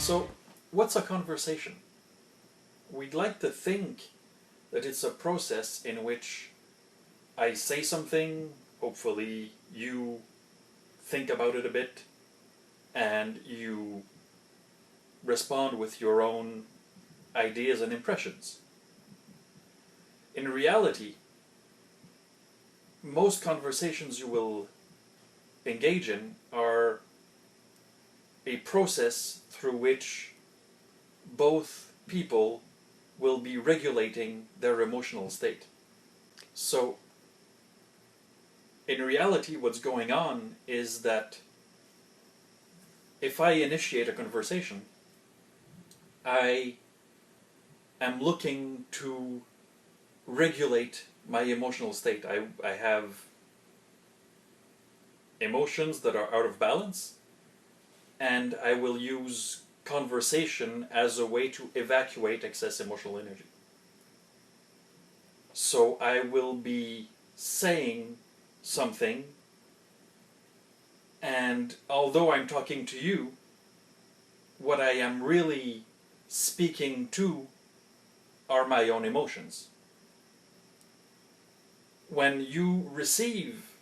So, what's a conversation? We'd like to think that it's a process in which I say something, hopefully you think about it a bit, and you respond with your own ideas and impressions. In reality, most conversations you will engage in are a process through which both people will be regulating their emotional state. So, in reality, what's going on is that if I initiate a conversation, I am looking to regulate my emotional state. I have emotions that are out of balance, and I will use conversation as a way to evacuate excess emotional energy. So I will be saying something, and although I'm talking to you, what I am really speaking to are my own emotions. When you receive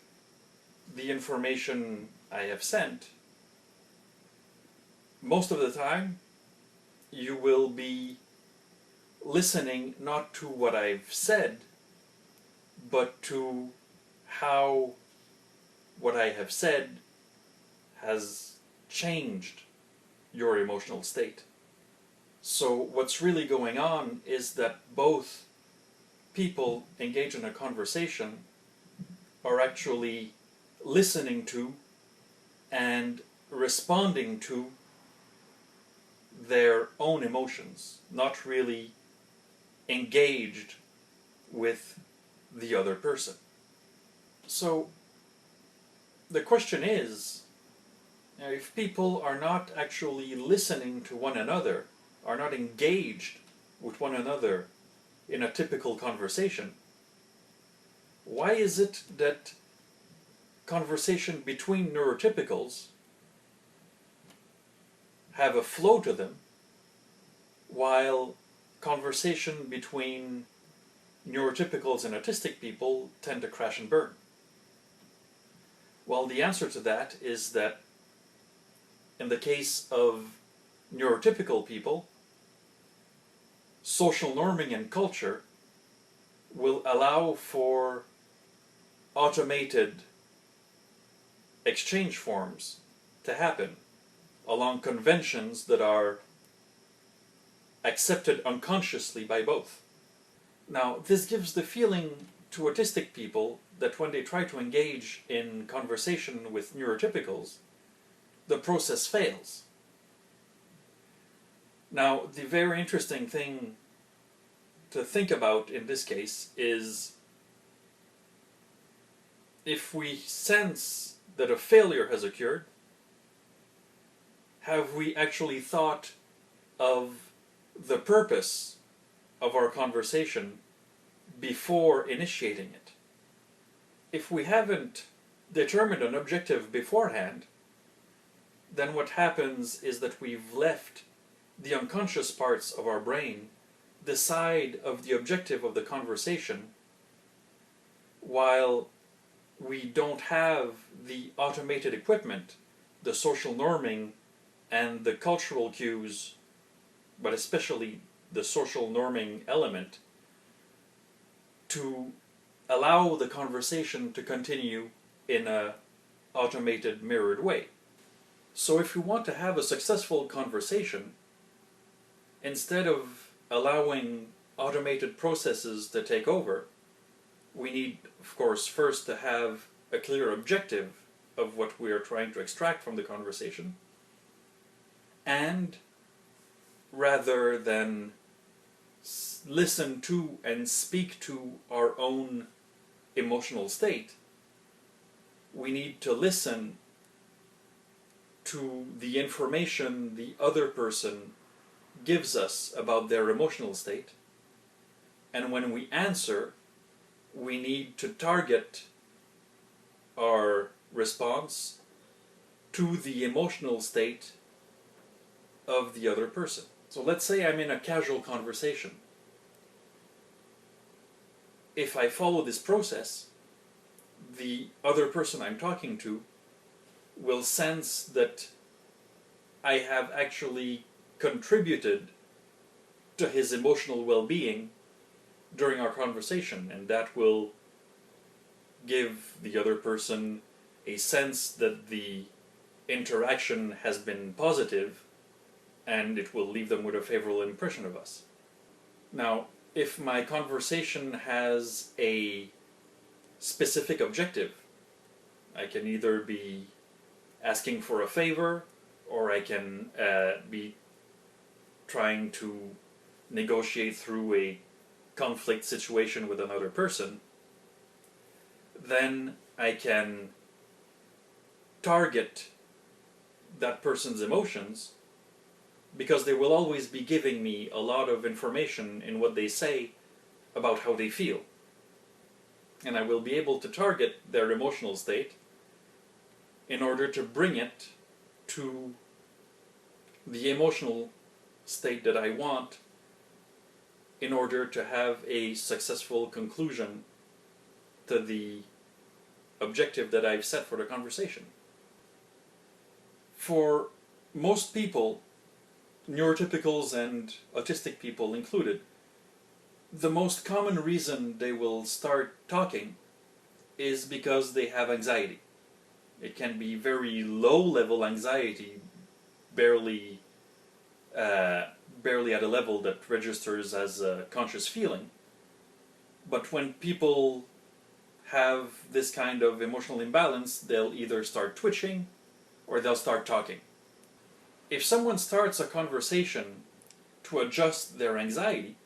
the information I have sent, most of the time you will be listening not to what I've said, but to how what I have said has changed your emotional state. So what's really going on is that both people engaged in a conversation are actually listening to and responding to their own emotions, not really engaged with the other person. So the question is, if people are not actually listening to one another, are not engaged with one another in a typical conversation, why is it that conversation between neurotypicals have a flow to them, while conversation between neurotypicals and autistic people tend to crash and burn? Well, the answer to that is that in the case of neurotypical people, social norming and culture will allow for automated exchange forms to happen along conventions that are accepted unconsciously by both. Now, this gives the feeling to autistic people that when they try to engage in conversation with neurotypicals, the process fails. Now, the very interesting thing to think about in this case is, if we sense that a failure has occurred, have we actually thought of the purpose of our conversation before initiating it? If we haven't determined an objective beforehand, then what happens is that we've left the unconscious parts of our brain decide of the objective of the conversation, while we don't have the automated equipment, the social norming and the cultural cues, but especially the social norming element, to allow the conversation to continue in a automated, mirrored way. So if we want to have a successful conversation, instead of allowing automated processes to take over, we need, of course, first to have a clear objective of what we are trying to extract from the conversation. And rather than listen to and speak to our own emotional state, we need to listen to the information the other person gives us about their emotional state. And when we answer, we need to target our response to the emotional state of the other person. So let's say I'm in a casual conversation. If I follow this process, the other person I'm talking to will sense that I have actually contributed to his emotional well-being during our conversation, and that will give the other person a sense that the interaction has been positive, and it will leave them with a favorable impression of us. Now, if my conversation has a specific objective, I can either be asking for a favor, or I can be trying to negotiate through a conflict situation with another person, then I can target that person's emotions, because they will always be giving me a lot of information in what they say about how they feel. And I will be able to target their emotional state in order to bring it to the emotional state that I want, in order to have a successful conclusion to the objective that I've set for the conversation. For most people, neurotypicals and autistic people included, the most common reason they will start talking is because they have anxiety. It can be very low-level anxiety, barely at a level that registers as a conscious feeling. But when people have this kind of emotional imbalance, they'll either start twitching or they'll start talking. If someone starts a conversation to adjust their anxiety,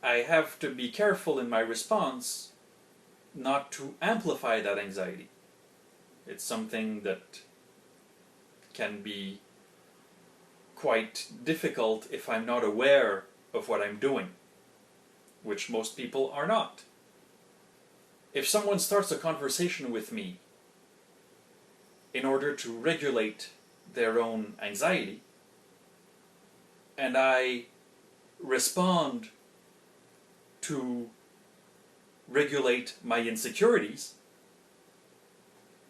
I have to be careful in my response not to amplify that anxiety. It's something that can be quite difficult if I'm not aware of what I'm doing, which most people are not. If someone starts a conversation with me in order to regulate their own anxiety, and I respond to regulate my insecurities,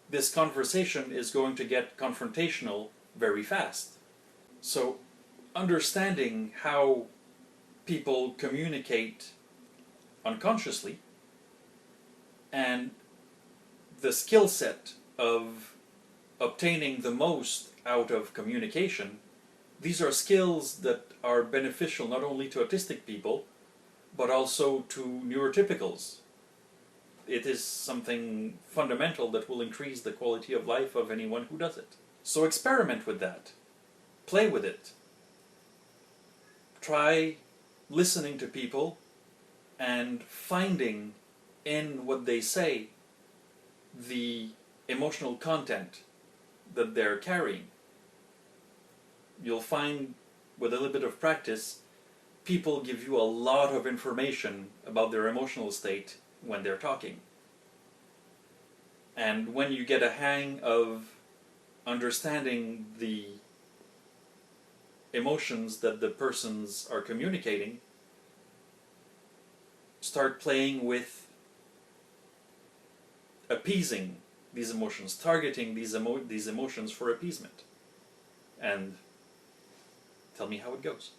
this conversation is going to get confrontational very fast. So, understanding how people communicate unconsciously, and the skill set of obtaining the most out of communication, these are skills that are beneficial not only to autistic people, but also to neurotypicals. It is something fundamental that will increase the quality of life of anyone who does it. So experiment with that. Play with it. Try listening to people and finding in what they say the emotional content that they're carrying. You'll find, with a little bit of practice, people give you a lot of information about their emotional state when they're talking. And when you get a hang of understanding the emotions that the persons are communicating, start playing with appeasing these emotions, targeting these emotions for appeasement, and tell me how it goes.